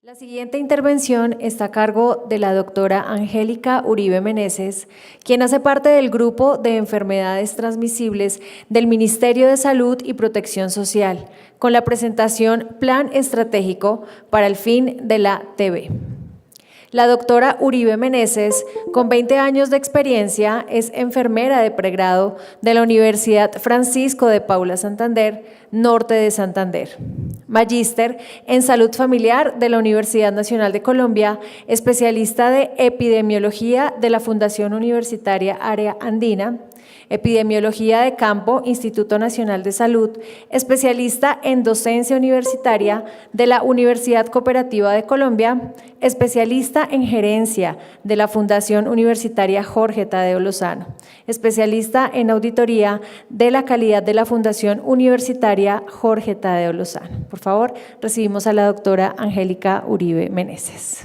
La siguiente intervención está a cargo de la doctora Angélica Uribe Meneses, quien hace parte del Grupo de Enfermedades Transmisibles del Ministerio de Salud y Protección Social, con la presentación Plan Estratégico para el Fin de la TB. La doctora Uribe Meneses, con 20 años de experiencia, es enfermera de pregrado de la Universidad Francisco de Paula Santander, norte de Santander. Magíster en Salud Familiar de la Universidad Nacional de Colombia, especialista de Epidemiología de la Fundación Universitaria Área Andina, Epidemiología de Campo, Instituto Nacional de Salud, especialista en docencia universitaria de la Universidad Cooperativa de Colombia, especialista en gerencia de la Fundación Universitaria Jorge Tadeo Lozano, especialista en auditoría de la calidad de la Fundación Universitaria Jorge Tadeo Lozano. Por favor, recibimos a la doctora Angélica Uribe Meneses.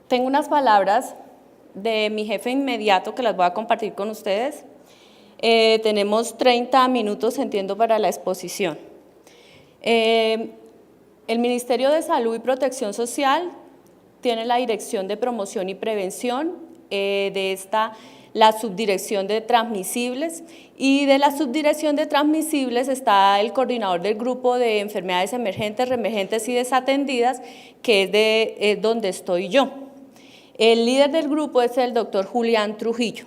Tengo unas palabras de mi jefe inmediato que las voy a compartir con ustedes. Tenemos 30 minutos, entiendo, para la exposición. El Ministerio de Salud y Protección Social tiene la Dirección de Promoción y Prevención, de esta la Subdirección de Transmisibles, y de la Subdirección de Transmisibles está el coordinador del Grupo de Enfermedades Emergentes, Reemergentes y Desatendidas, que es donde estoy yo. El líder del grupo es el doctor Julián Trujillo.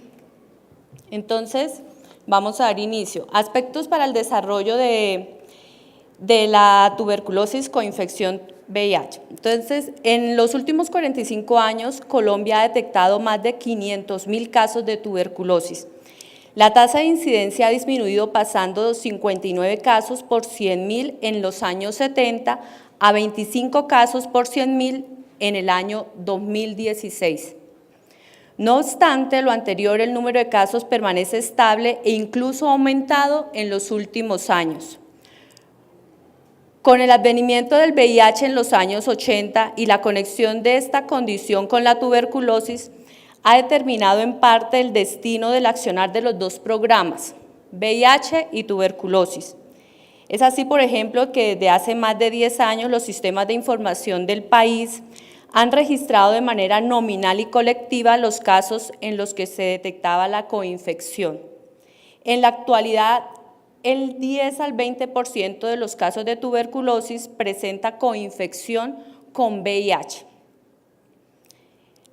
Entonces, vamos a dar inicio. Aspectos para el desarrollo de la tuberculosis con infección VIH. Entonces, en los últimos 45 años, Colombia ha detectado más de 500.000 casos de tuberculosis. La tasa de incidencia ha disminuido pasando de 59 casos por 100.000 en los años 70 a 25 casos por 100.000 en el año 2016. No obstante lo anterior, el número de casos permanece estable e incluso ha aumentado en los últimos años. Con el advenimiento del VIH en los años 80 y la conexión de esta condición con la tuberculosis, ha determinado en parte el destino del accionar de los dos programas, VIH y tuberculosis. Es así, por ejemplo, que desde hace más de 10 años los sistemas de información del país han registrado de manera nominal y colectiva los casos en los que se detectaba la coinfección. En la actualidad, el 10 al 20% de los casos de tuberculosis presenta coinfección con VIH.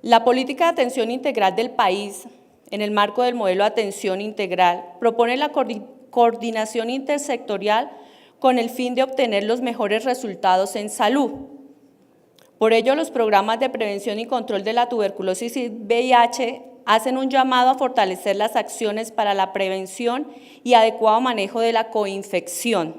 La política de atención integral del país, en el marco del modelo de atención integral, propone la coordinación intersectorial con el fin de obtener los mejores resultados en salud. Por ello, los programas de prevención y control de la tuberculosis y VIH hacen un llamado a fortalecer las acciones para la prevención y adecuado manejo de la coinfección.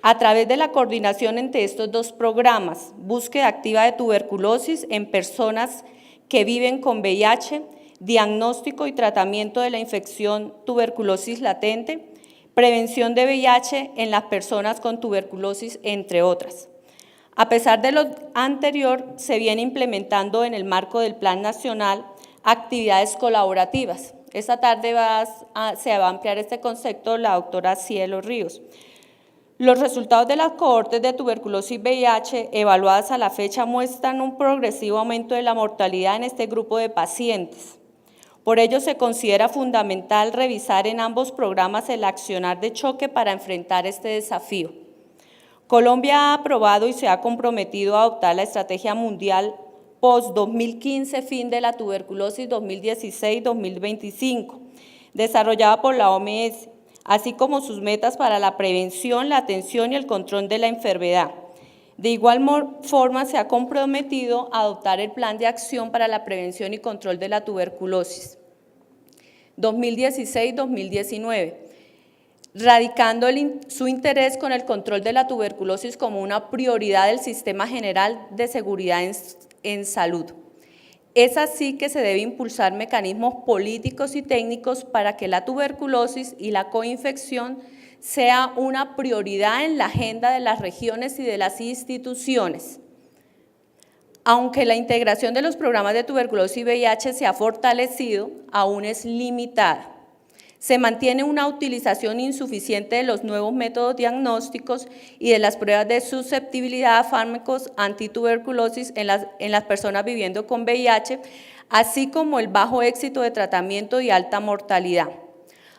A través de la coordinación entre estos dos programas, búsqueda activa de tuberculosis en personas que viven con VIH, diagnóstico y tratamiento de la infección tuberculosis latente, prevención de VIH en las personas con tuberculosis, entre otras. A pesar de lo anterior, se viene implementando en el marco del Plan Nacional actividades colaborativas. Esta tarde se va a ampliar este concepto la doctora Cielo Ríos. Los resultados de las cohortes de tuberculosis VIH evaluadas a la fecha muestran un progresivo aumento de la mortalidad en este grupo de pacientes. Por ello, se considera fundamental revisar en ambos programas el accionar de choque para enfrentar este desafío. Colombia ha aprobado y se ha comprometido a adoptar la Estrategia Mundial Post-2015, fin de la tuberculosis 2016-2025, desarrollada por la OMS, así como sus metas para la prevención, la atención y el control de la enfermedad. De igual forma, se ha comprometido a adoptar el Plan de Acción para la Prevención y Control de la Tuberculosis 2016-2019, radicando su interés con el control de la tuberculosis como una prioridad del Sistema General de Seguridad en Salud. Es así que se debe impulsar mecanismos políticos y técnicos para que la tuberculosis y la coinfección sea una prioridad en la agenda de las regiones y de las instituciones. Aunque la integración de los programas de tuberculosis y VIH se ha fortalecido, aún es limitada. Se mantiene una utilización insuficiente de los nuevos métodos diagnósticos y de las pruebas de susceptibilidad a fármacos antituberculosis en las personas viviendo con VIH, así como el bajo éxito de tratamiento y alta mortalidad.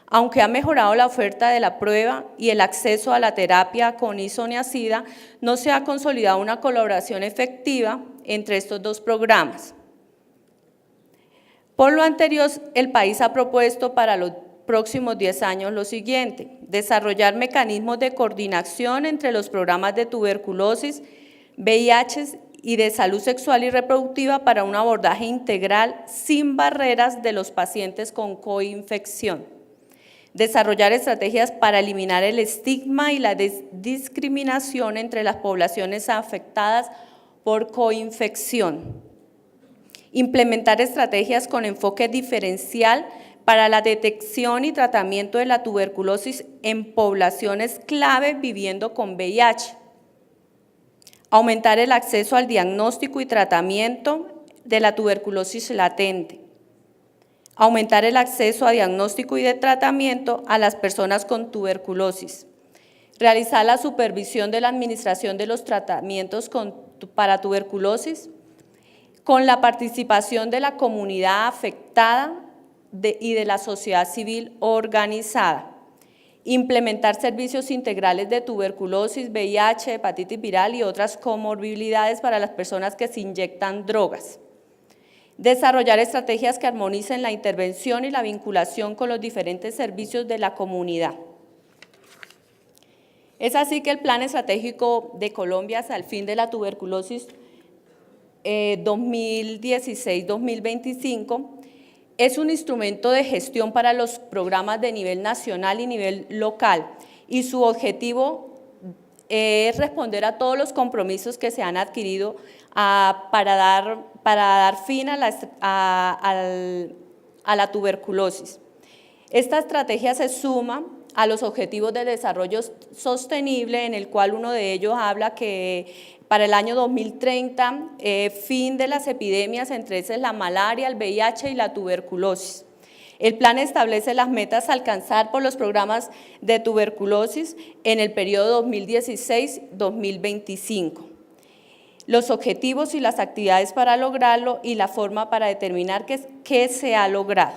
Aunque ha mejorado la oferta de la prueba y el acceso a la terapia con isoniazida, no se ha consolidado una colaboración efectiva entre estos dos programas. Por lo anterior, el país ha propuesto para los próximos 10 años lo siguiente: desarrollar mecanismos de coordinación entre los programas de tuberculosis, VIH y de salud sexual y reproductiva para un abordaje integral sin barreras de los pacientes con coinfección. Desarrollar estrategias para eliminar el estigma y la discriminación entre las poblaciones afectadas por coinfección. Implementar estrategias con enfoque diferencial para la detección y tratamiento de la tuberculosis en poblaciones clave viviendo con VIH. Aumentar el acceso al diagnóstico y tratamiento de la tuberculosis latente. Aumentar el acceso a diagnóstico y de tratamiento a las personas con tuberculosis. Realizar la supervisión de la administración de los tratamientos para tuberculosis con la participación de la comunidad afectada y de la sociedad civil organizada. Implementar servicios integrales de tuberculosis, VIH, hepatitis viral y otras comorbilidades para las personas que se inyectan drogas. Desarrollar estrategias que armonicen la intervención y la vinculación con los diferentes servicios de la comunidad. Es así que el Plan Estratégico de Colombia hacia el fin de la tuberculosis 2016-2025 es un instrumento de gestión para los programas de nivel nacional y nivel local, y su objetivo es responder a todos los compromisos que se han adquirido para dar fin a la tuberculosis. Esta estrategia se suma a los objetivos de desarrollo sostenible, en el cual uno de ellos habla que para el año 2030, fin de las epidemias, entre esas la malaria, el VIH y la tuberculosis. El plan establece las metas a alcanzar por los programas de tuberculosis en el periodo 2016-2025. Los objetivos y las actividades para lograrlo y la forma para determinar qué se ha logrado.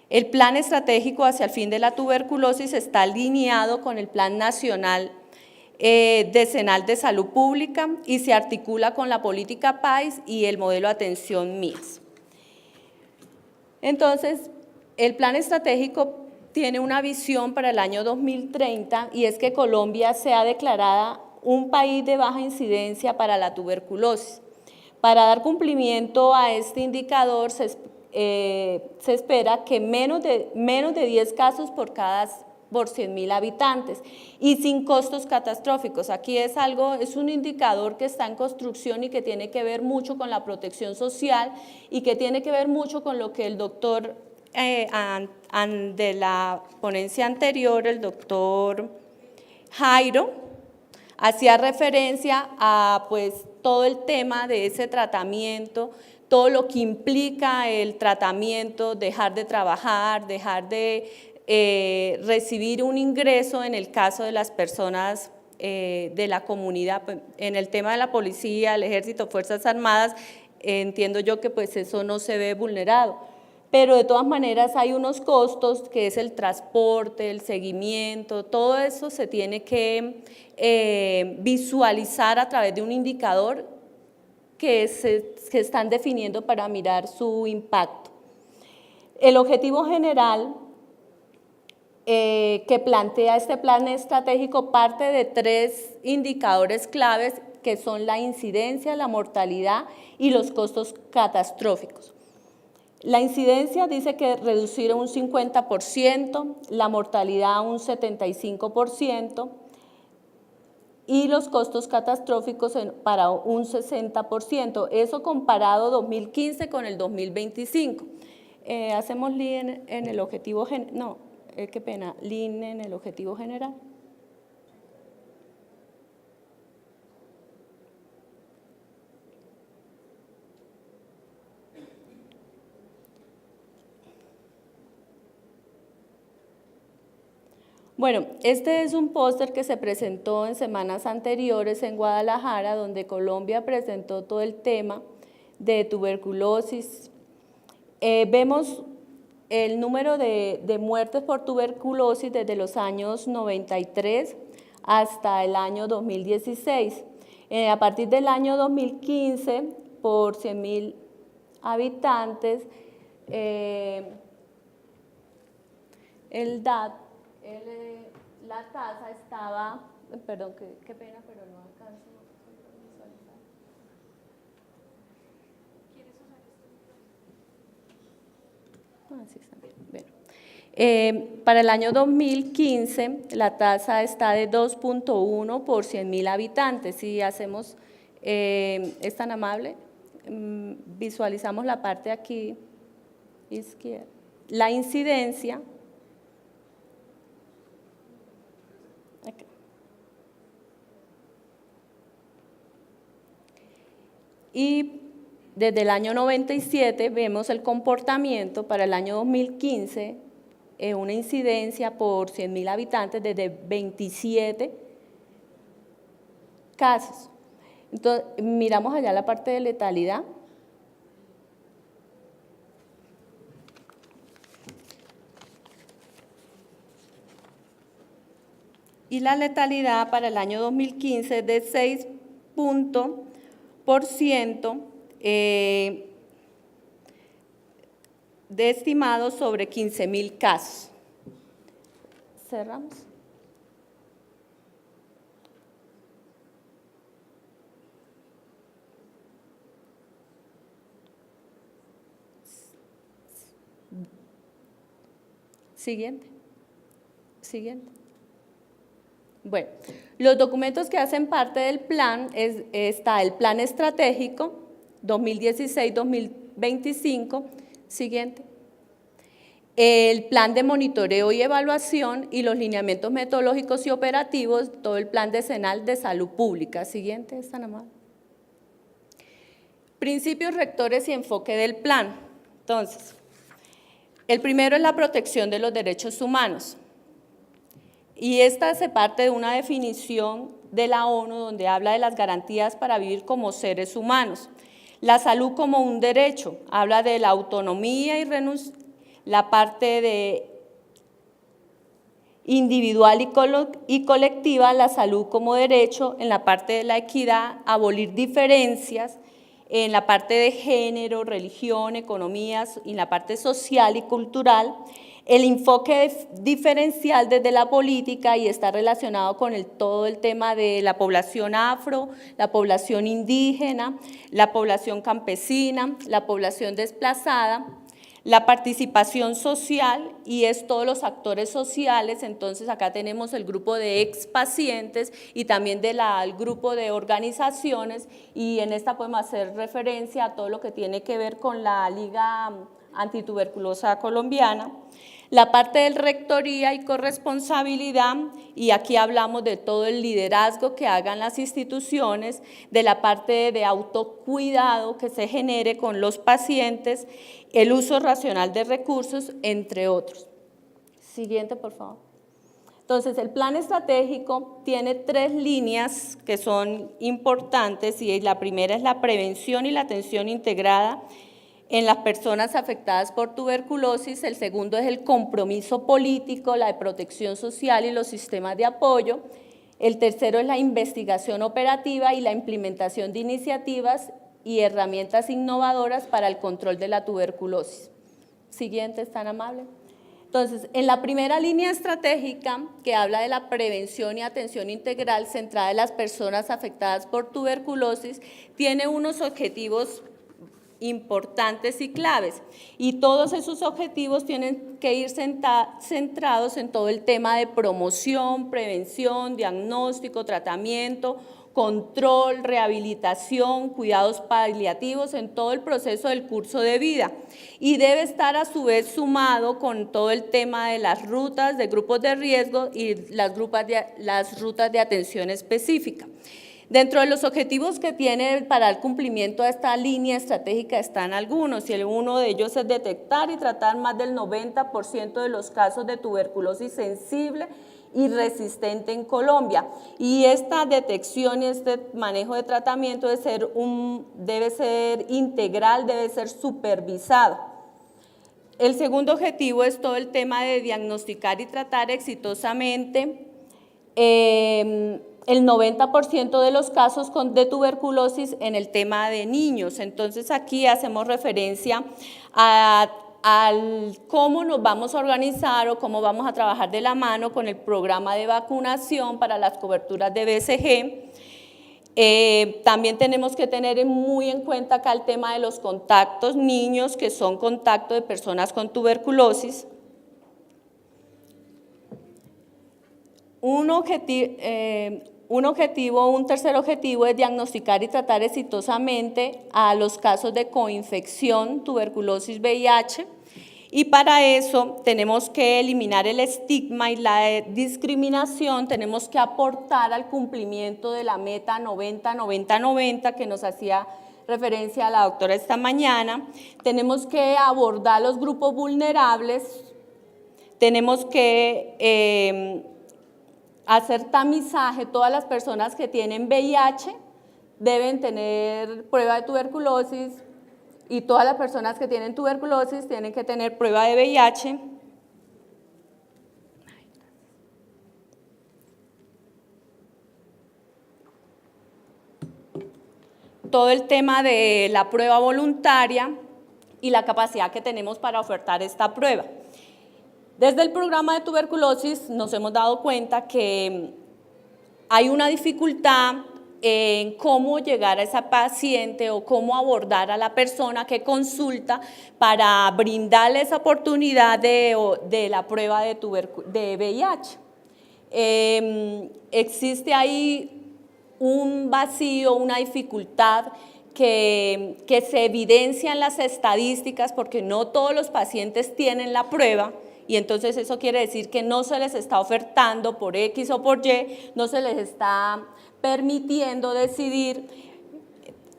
El plan estratégico hacia el fin de la tuberculosis está alineado con el Plan Nacional Decenal de Salud Pública y se articula con la política PAIS y el modelo de atención MIAS. Entonces, el plan estratégico tiene una visión para el año 2030, y es que Colombia sea declarada un país de baja incidencia para la tuberculosis. Para dar cumplimiento a este indicador se espera que menos de 10 casos por 100.000 habitantes y sin costos catastróficos. Aquí es un indicador que está en construcción y que tiene que ver mucho con la protección social y que tiene que ver mucho con lo que el doctor de la ponencia anterior, el doctor Jairo, hacía referencia a todo el tema de ese tratamiento, todo lo que implica el tratamiento, dejar de trabajar, dejar de recibir un ingreso en el caso de las personas de la comunidad. En el tema de la policía, el ejército, fuerzas armadas, entiendo yo que eso no se ve vulnerado, pero de todas maneras hay unos costos que es el transporte, el seguimiento, todo eso se tiene que visualizar a través de un indicador que se están definiendo para mirar su impacto. El objetivo general que plantea este plan estratégico parte de 3 indicadores claves, que son la incidencia, la mortalidad y los costos catastróficos. La incidencia dice que reducir un 50%, la mortalidad un 75% y los costos catastróficos para un 60%. Eso comparado 2015 con el 2025. Hacemos LIN en el objetivo general. No, qué pena, LIN en el objetivo general. Bueno, este es un póster que se presentó en semanas anteriores en Guadalajara, donde Colombia presentó todo el tema de tuberculosis. Vemos el número de muertes por tuberculosis desde los años 93 hasta el año 2016. A partir del año 2015, por 100.000 habitantes, la tasa estaba, perdón, qué pena, pero no alcanzo a visualizar. ¿Quieres usar esto? Ah, sí, está bien. Bueno. Para el año 2015, la tasa está de 2.1 por 100.000 habitantes. Si hacemos, es tan amable, visualizamos la parte aquí izquierda. La incidencia. Acá. Y desde el año 97 vemos el comportamiento para el año 2015, una incidencia por 100.000 habitantes desde 27 casos. Entonces, miramos allá la parte de letalidad. Y la letalidad para el año 2015 es de 6% de estimados sobre 15.000 casos. Cerramos. Siguiente. Bueno, los documentos que hacen parte del plan, está el plan estratégico 2016-2025, siguiente. El plan de monitoreo y evaluación y los lineamientos metodológicos y operativos, todo el plan decenal de salud pública, siguiente, es tan amable. Principios rectores y enfoque del plan. Entonces, el primero es la protección de los derechos humanos. Y esta se parte de una definición de la ONU donde habla de las garantías para vivir como seres humanos. La salud como un derecho, habla de la autonomía y la parte de individual y colectiva, la salud como derecho, en la parte de la equidad, abolir diferencias, en la parte de género, religión, economías, y en la parte social y cultural. El enfoque diferencial desde la política y está relacionado con todo el tema de la población afro, la población indígena, la población campesina, la población desplazada, la participación social y es todos los actores sociales. Entonces acá tenemos el grupo de expacientes y también el grupo de organizaciones y en esta podemos hacer referencia a todo lo que tiene que ver con la Liga Antituberculosa Colombiana. La parte de rectoría y corresponsabilidad, y aquí hablamos de todo el liderazgo que hagan las instituciones, de la parte de autocuidado que se genere con los pacientes, el uso racional de recursos, entre otros. Siguiente, por favor. Entonces, el plan estratégico tiene 3 líneas que son importantes y la primera es la prevención y la atención integrada en las personas afectadas por tuberculosis, el segundo es el compromiso político, la de protección social y los sistemas de apoyo, el tercero es la investigación operativa y la implementación de iniciativas y herramientas innovadoras para el control de la tuberculosis. Siguiente, es tan amable. Entonces, en la primera línea estratégica que habla de la prevención y atención integral centrada en las personas afectadas por tuberculosis, tiene unos objetivos importantes y claves y todos esos objetivos tienen que ir centrados en todo el tema de promoción, prevención, diagnóstico, tratamiento, control, rehabilitación, cuidados paliativos en todo el proceso del curso de vida y debe estar a su vez sumado con todo el tema de las rutas de grupos de riesgo y las rutas de atención específica. Dentro de los objetivos que tiene para el cumplimiento de esta línea estratégica están algunos, y uno de ellos es detectar y tratar más del 90% de los casos de tuberculosis sensible y resistente en Colombia. Y esta detección y este manejo de tratamiento debe ser integral, debe ser supervisado. El segundo objetivo es todo el tema de diagnosticar y tratar exitosamente el 90% de los casos de tuberculosis en el tema de niños. Entonces aquí hacemos referencia al cómo nos vamos a organizar o cómo vamos a trabajar de la mano con el programa de vacunación para las coberturas de BCG. También tenemos que tener muy en cuenta acá el tema de los contactos, niños que son contacto de personas con tuberculosis. Un tercer objetivo es diagnosticar y tratar exitosamente a los casos de coinfección, tuberculosis, VIH, y para eso tenemos que eliminar el estigma y la discriminación, tenemos que aportar al cumplimiento de la meta 90-90-90 que nos hacía referencia a la doctora esta mañana, tenemos que abordar los grupos vulnerables, tenemos que hacer tamizaje. Todas las personas que tienen VIH deben tener prueba de tuberculosis y todas las personas que tienen tuberculosis tienen que tener prueba de VIH. Todo el tema de la prueba voluntaria y la capacidad que tenemos para ofertar esta prueba. Desde el programa de tuberculosis nos hemos dado cuenta que hay una dificultad en cómo llegar a esa paciente o cómo abordar a la persona que consulta para brindarle esa oportunidad de la prueba de VIH. Existe ahí un vacío, una dificultad que se evidencia en las estadísticas porque no todos los pacientes tienen la prueba. Y entonces eso quiere decir que no se les está ofertando por X o por Y, no se les está permitiendo decidir,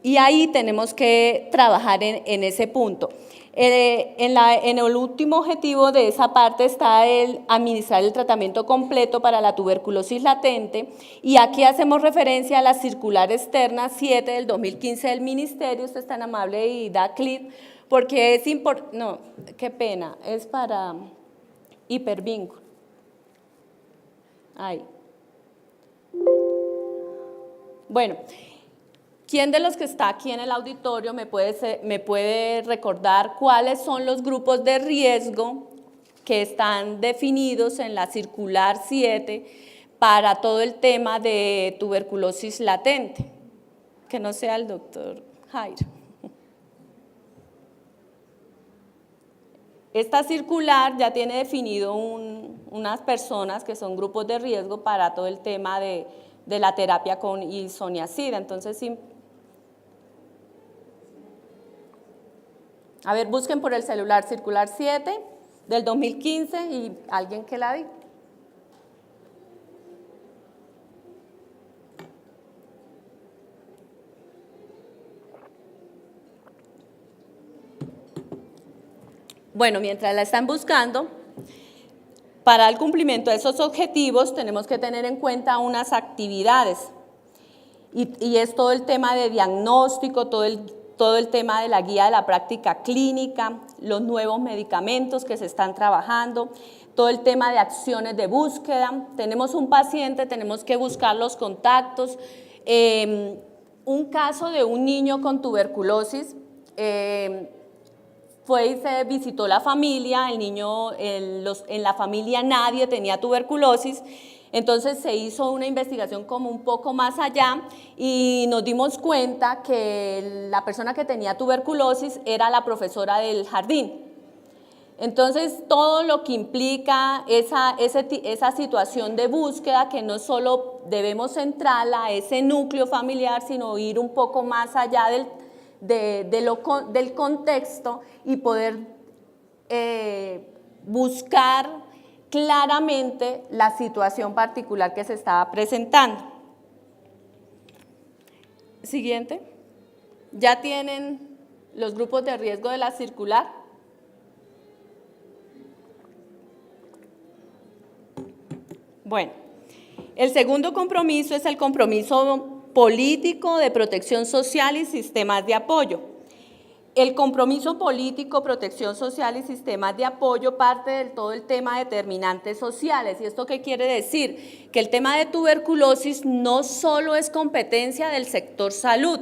y ahí tenemos que trabajar en ese punto. En el último objetivo de esa parte está el administrar el tratamiento completo para la tuberculosis latente, y aquí hacemos referencia a la circular externa 7 del 2015 del Ministerio. Usted es tan amable y da clic, porque es importante, no, qué pena, es para hipervínculo. Ahí. Bueno, ¿quién de los que está aquí en el auditorio me puede recordar cuáles son los grupos de riesgo que están definidos en la circular 7 para todo el tema de tuberculosis latente? Que no sea el doctor Jairo. Esta circular ya tiene definido unas personas que son grupos de riesgo para todo el tema de la terapia con isoniazida. Entonces, sí. A ver, busquen por el celular circular 7 del 2015 y alguien que la diga. Bueno, mientras la están buscando, para el cumplimiento de esos objetivos tenemos que tener en cuenta unas actividades, y es todo el tema de diagnóstico, todo el tema de la guía de la práctica clínica, los nuevos medicamentos que se están trabajando, todo el tema de acciones de búsqueda. Tenemos un paciente, tenemos que buscar los contactos. Un caso de un niño con tuberculosis, fue y se visitó la familia, el niño, en la familia nadie tenía tuberculosis, entonces se hizo una investigación como un poco más allá y nos dimos cuenta que la persona que tenía tuberculosis era la profesora del jardín. Entonces, todo lo que implica esa situación de búsqueda, que no solo debemos centrarla a ese núcleo familiar, sino ir un poco más allá del contexto y poder buscar claramente la situación particular que se estaba presentando. Siguiente. ¿Ya tienen los grupos de riesgo de la circular? Bueno, el segundo compromiso es el compromiso político de protección social y sistemas de apoyo. El compromiso político, protección social y sistemas de apoyo parte del todo el tema de determinantes sociales. ¿Y esto qué quiere decir? Que el tema de tuberculosis no solo es competencia del sector salud,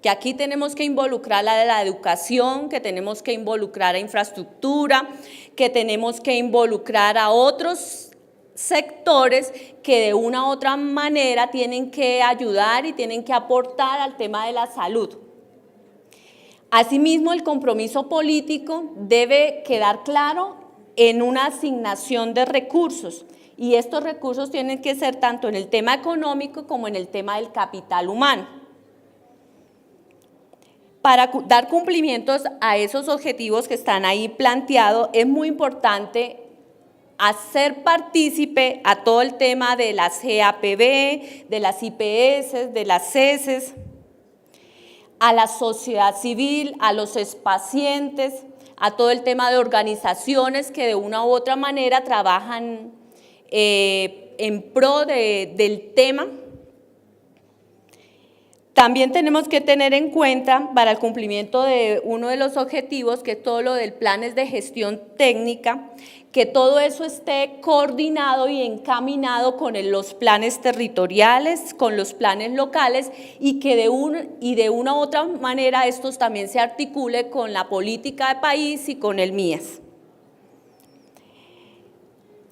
que aquí tenemos que involucrar a la educación, que tenemos que involucrar a infraestructura, que tenemos que involucrar a otros sectores que de una u otra manera tienen que ayudar y tienen que aportar al tema de la salud. Asimismo, el compromiso político debe quedar claro en una asignación de recursos, y estos recursos tienen que ser tanto en el tema económico como en el tema del capital humano. Para dar cumplimientos a esos objetivos que están ahí planteados, es muy importante hacer partícipe a todo el tema de las GAPB, de las IPS, de las CESES, a la sociedad civil, a los expacientes, a todo el tema de organizaciones que de una u otra manera trabajan en pro del tema. También tenemos que tener en cuenta para el cumplimiento de uno de los objetivos, que es todo lo del planes de gestión técnica, que todo eso esté coordinado y encaminado con los planes territoriales, con los planes locales, y que de una u otra manera estos también se articule con la política de país y con el MIES.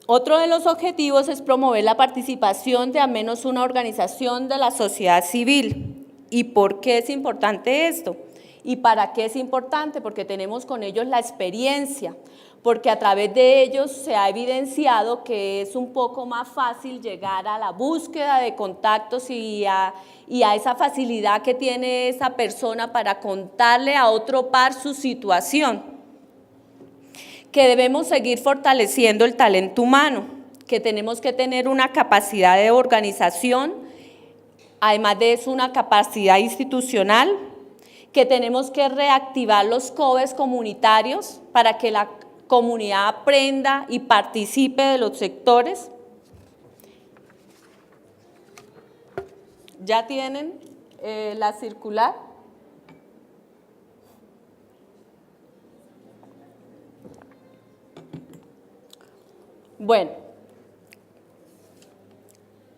Otro de los objetivos es promover la participación de al menos una organización de la sociedad civil. ¿Y por qué es importante esto? ¿Y para qué es importante? Porque tenemos con ellos la experiencia, porque a través de ellos se ha evidenciado que es un poco más fácil llegar a la búsqueda de contactos y a esa facilidad que tiene esa persona para contarle a otro par su situación. Que debemos seguir fortaleciendo el talento humano, que tenemos que tener una capacidad de organización, además de eso una capacidad institucional, que tenemos que reactivar los COBES comunitarios para que la comunidad aprenda y participe de los sectores. ¿Ya tienen la circular? Bueno,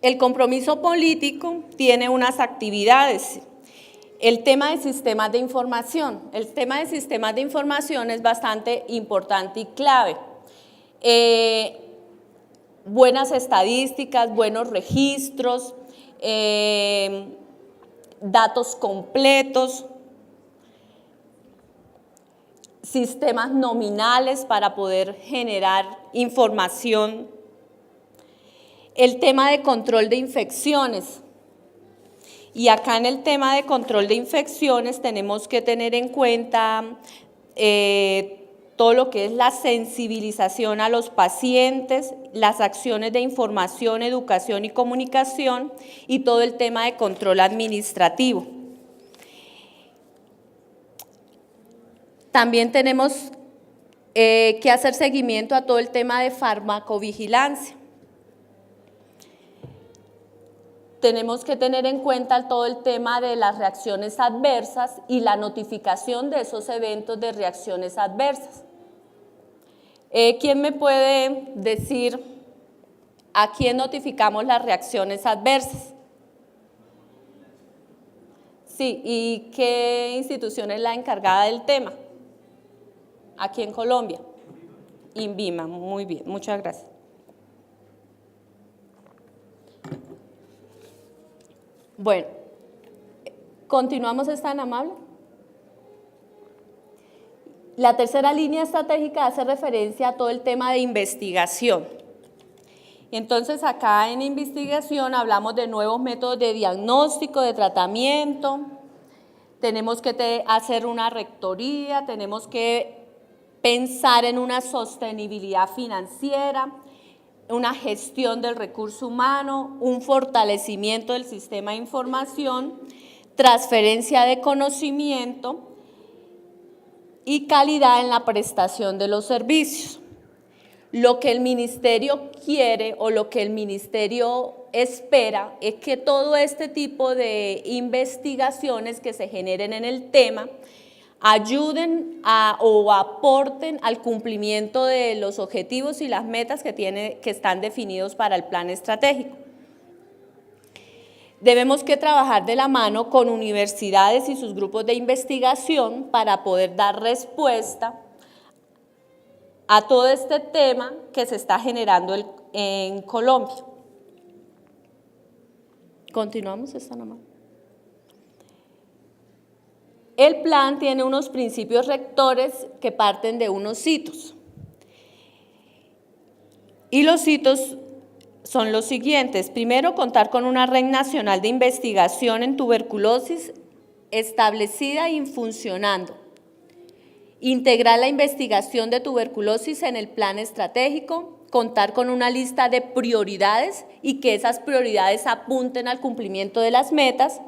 el compromiso político tiene unas actividades. El tema de sistemas de información. El tema de sistemas de información es bastante importante y clave. Buenas estadísticas, buenos registros, datos completos, sistemas nominales para poder generar información. El tema de control de infecciones. Y acá en el tema de control de infecciones tenemos que tener en cuenta todo lo que es la sensibilización a los pacientes, las acciones de información, educación y comunicación, y todo el tema de control administrativo. También tenemos que hacer seguimiento a todo el tema de farmacovigilancia. Tenemos que tener en cuenta todo el tema de las reacciones adversas y la notificación de esos eventos de reacciones adversas. ¿Quién me puede decir a quién notificamos las reacciones adversas? Sí, ¿y qué institución es la encargada del tema? Aquí en Colombia. INVIMA, muy bien, muchas gracias. Bueno, continuamos, ¿es tan amable? La tercera línea estratégica hace referencia a todo el tema de investigación. Entonces, acá en investigación hablamos de nuevos métodos de diagnóstico, de tratamiento, tenemos que hacer una rectoría, tenemos que pensar en una sostenibilidad financiera, una gestión del recurso humano, un fortalecimiento del sistema de información, transferencia de conocimiento y calidad en la prestación de los servicios. Lo que el ministerio quiere o lo que el ministerio espera es que todo este tipo de investigaciones que se generen en el tema ayuden o aporten al cumplimiento de los objetivos y las metas que están definidos para el plan estratégico. Debemos que trabajar de la mano con universidades y sus grupos de investigación para poder dar respuesta a todo este tema que se está generando en Colombia. Continuamos esta nomás. El plan tiene unos principios rectores que parten de unos hitos. Y los hitos son los siguientes. Primero, contar con una red nacional de investigación en tuberculosis establecida y funcionando. Integrar la investigación de tuberculosis en el plan estratégico, contar con una lista de prioridades y que esas prioridades apunten al cumplimiento de las metas,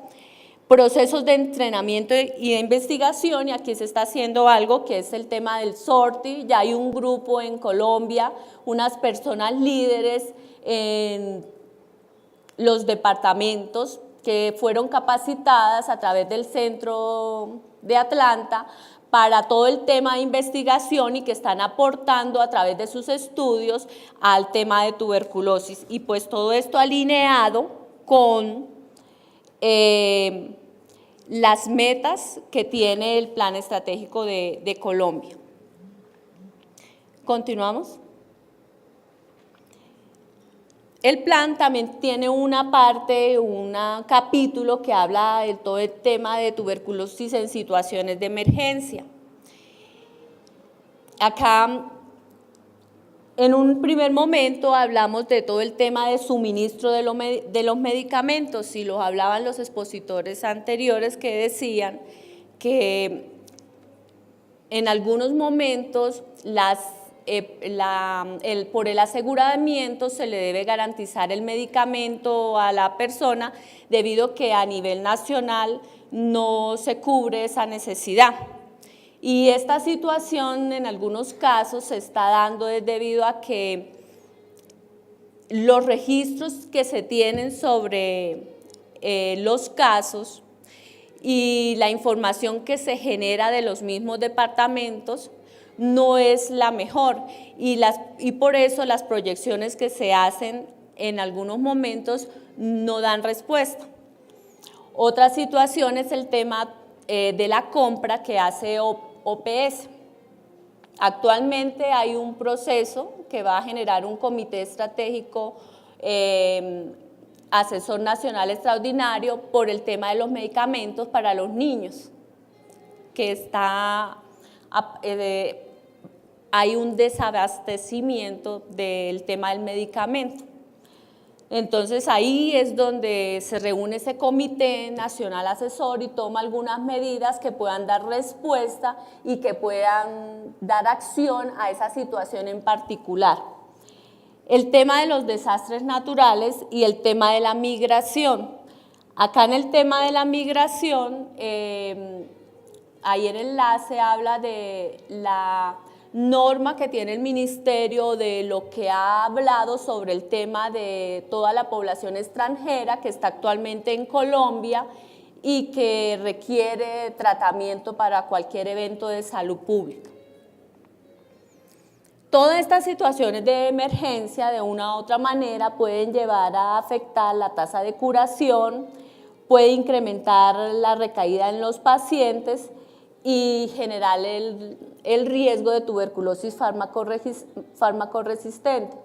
procesos de entrenamiento y de investigación, y aquí se está haciendo algo que es el tema del sorti. Ya hay un grupo en Colombia, unas personas líderes en los departamentos que fueron capacitadas a través del centro de Atlanta para todo el tema de investigación y que están aportando a través de sus estudios al tema de tuberculosis. Y pues todo esto alineado con las metas que tiene el plan estratégico de Colombia. Continuamos. El plan también tiene una parte, un capítulo que habla de todo el tema de tuberculosis en situaciones de emergencia. Acá, en un primer momento, hablamos de todo el tema de suministro de los medicamentos, y los hablaban los expositores anteriores que decían que en algunos momentos por el aseguramiento se le debe garantizar el medicamento a la persona debido a que a nivel nacional no se cubre esa necesidad. Y esta situación en algunos casos se está dando debido a que los registros que se tienen sobre los casos y la información que se genera de los mismos departamentos no es la mejor, y por eso las proyecciones que se hacen en algunos momentos no dan respuesta. Otra situación es el tema de la compra que hace OPS. Actualmente hay un proceso que va a generar un comité estratégico asesor nacional extraordinario por el tema de los medicamentos para los niños, que hay un desabastecimiento del tema del medicamento. Entonces ahí es donde se reúne ese comité nacional asesor y toma algunas medidas que puedan dar respuesta y que puedan dar acción a esa situación en particular. El tema de los desastres naturales y el tema de la migración. Acá en el tema de la migración, ahí el enlace habla de la norma que tiene el ministerio, de lo que ha hablado sobre el tema de toda la población extranjera que está actualmente en Colombia y que requiere tratamiento para cualquier evento de salud pública. Todas estas situaciones de emergencia de una u otra manera pueden llevar a afectar la tasa de curación, puede incrementar la recaída en los pacientes y generar el riesgo de tuberculosis fármaco-resistente.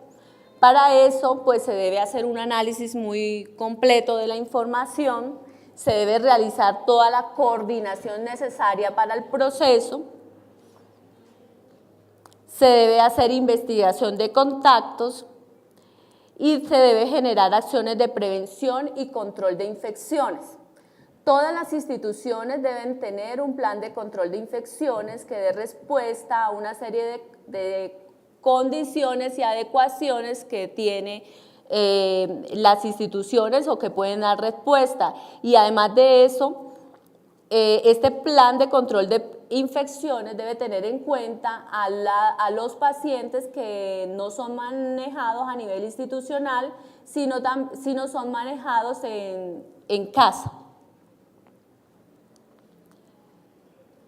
Para eso, pues se debe hacer un análisis muy completo de la información, se debe realizar toda la coordinación necesaria para el proceso, se debe hacer investigación de contactos y se debe generar acciones de prevención y control de infecciones. Todas las instituciones deben tener un plan de control de infecciones que dé respuesta a una serie de condiciones y adecuaciones que tiene las instituciones o que pueden dar respuesta. Y además de eso, este plan de control de infecciones debe tener en cuenta a los pacientes que no son manejados a nivel institucional, sino son manejados en casa.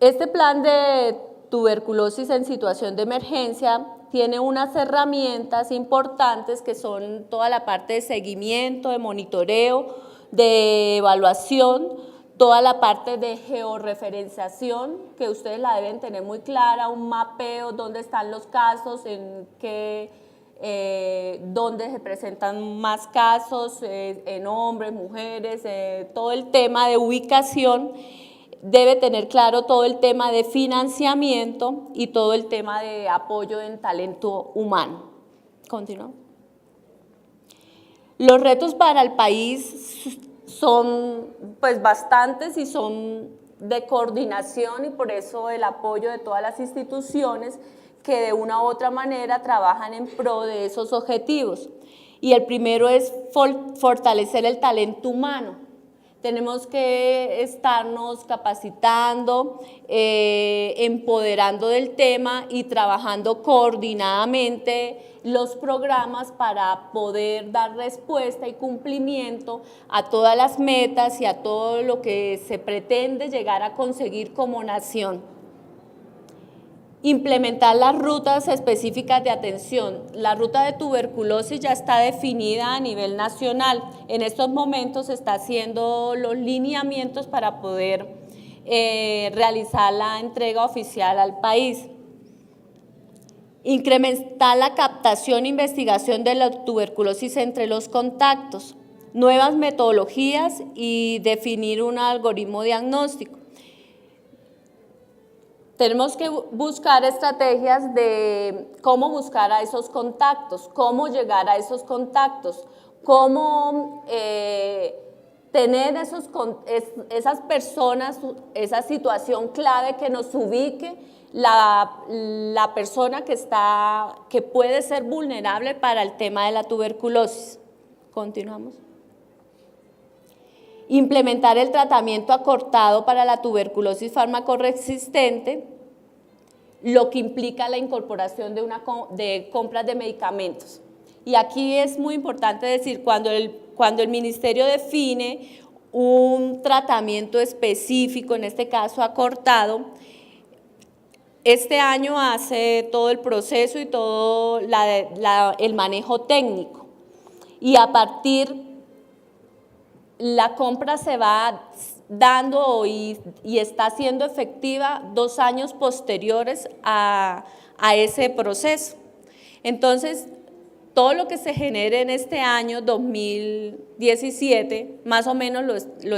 Este plan de tuberculosis en situación de emergencia tiene unas herramientas importantes que son toda la parte de seguimiento, de monitoreo, de evaluación, toda la parte de georreferenciación, que ustedes la deben tener muy clara, un mapeo, dónde están los casos, dónde se presentan más casos, en hombres, mujeres, todo el tema de ubicación. Debe tener claro todo el tema de financiamiento y todo el tema de apoyo en talento humano. Continuamos. Los retos para el país son pues bastantes y son de coordinación, y por eso el apoyo de todas las instituciones que de una u otra manera trabajan en pro de esos objetivos. Y el primero es fortalecer el talento humano. Tenemos que estarnos capacitando, empoderando del tema y trabajando coordinadamente los programas para poder dar respuesta y cumplimiento a todas las metas y a todo lo que se pretende llegar a conseguir como nación. Implementar las rutas específicas de atención. La ruta de tuberculosis ya está definida a nivel nacional. En estos momentos se está haciendo los lineamientos para poder realizar la entrega oficial al país. Incrementar la captación e investigación de la tuberculosis entre los contactos. Nuevas metodologías y definir un algoritmo diagnóstico. Tenemos que buscar estrategias de cómo buscar a esos contactos, cómo llegar a esos contactos, cómo tener esas personas, esa situación clave que nos ubique la persona que puede ser vulnerable para el tema de la tuberculosis. Continuamos. Implementar el tratamiento acortado para la tuberculosis fármaco-resistente, lo que implica la incorporación de compras de medicamentos. Y aquí es muy importante decir, cuando el ministerio define un tratamiento específico, en este caso acortado, este año hace todo el proceso y todo el manejo técnico. Y a partir la compra se va dando y está siendo efectiva 2 años posteriores a ese proceso. Entonces, todo lo que se genere en este año 2017, más o menos lo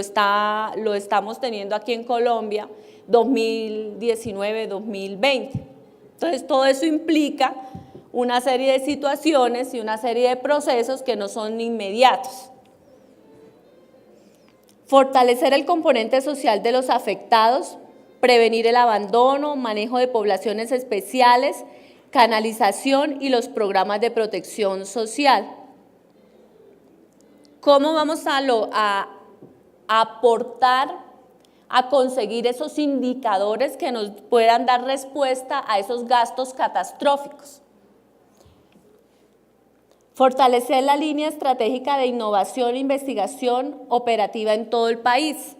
estamos teniendo aquí en Colombia, 2019, 2020. Entonces, todo eso implica una serie de situaciones y una serie de procesos que no son inmediatos. Fortalecer el componente social de los afectados, prevenir el abandono, manejo de poblaciones especiales, canalización y los programas de protección social. ¿Cómo vamos a aportar a conseguir esos indicadores que nos puedan dar respuesta a esos gastos catastróficos? Fortalecer la línea estratégica de innovación e investigación operativa en todo el país.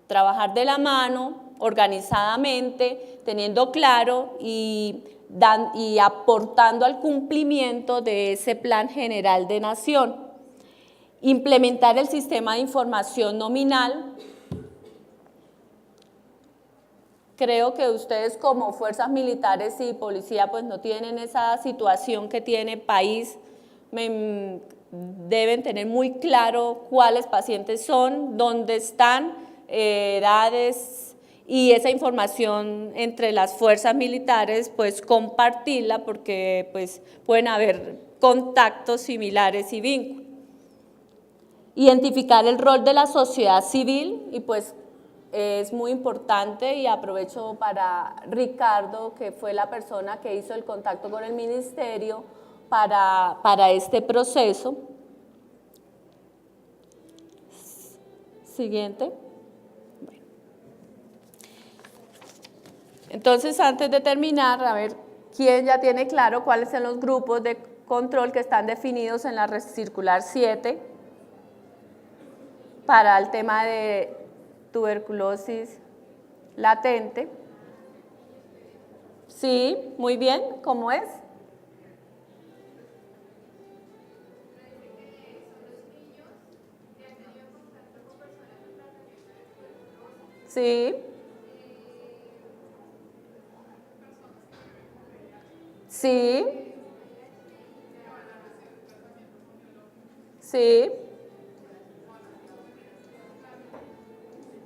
Trabajar de la mano, organizadamente, teniendo claro y aportando al cumplimiento de ese plan general de nación. Implementar el sistema de información nominal. Creo que ustedes como fuerzas militares y policía pues no tienen esa situación que tiene el país. Deben tener muy claro cuáles pacientes son, dónde están, edades, y esa información entre las fuerzas militares pues compartirla, porque pues pueden haber contactos similares y vínculos. Identificar el rol de la sociedad civil, y pues es muy importante, y aprovecho para Ricardo, que fue la persona que hizo el contacto con el ministerio para este proceso. Siguiente. Bueno. Entonces, antes de terminar, a ver, ¿quién ya tiene claro cuáles son los grupos de control que están definidos en la circular 7 para el tema de tuberculosis latente? Sí, muy bien, ¿cómo es? Sí. Sí. Sí.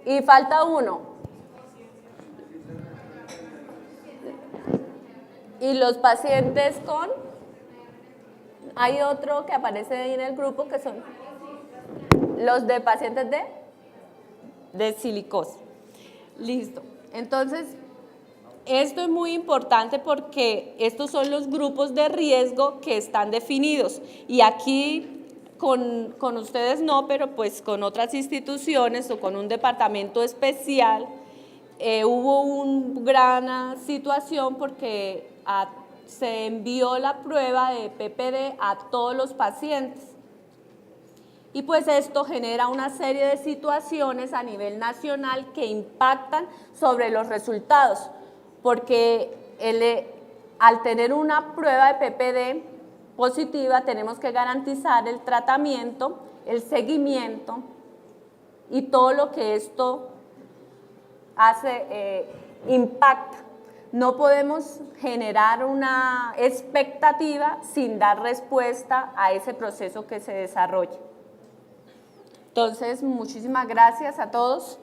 Y falta uno. Y los pacientes con... Hay otro que aparece ahí en el grupo que son los de pacientes de silicosis. Listo. Entonces, esto es muy importante porque estos son los grupos de riesgo que están definidos. Y aquí con ustedes no, pero pues con otras instituciones o con un departamento especial, hubo una gran situación porque se envió la prueba de PPD a todos los pacientes. Y pues esto genera una serie de situaciones a nivel nacional que impactan sobre los resultados, porque al tener una prueba de PPD positiva tenemos que garantizar el tratamiento, el seguimiento y todo lo que esto hace, impacta. No podemos generar una expectativa sin dar respuesta a ese proceso que se desarrolla. Entonces, muchísimas gracias a todos.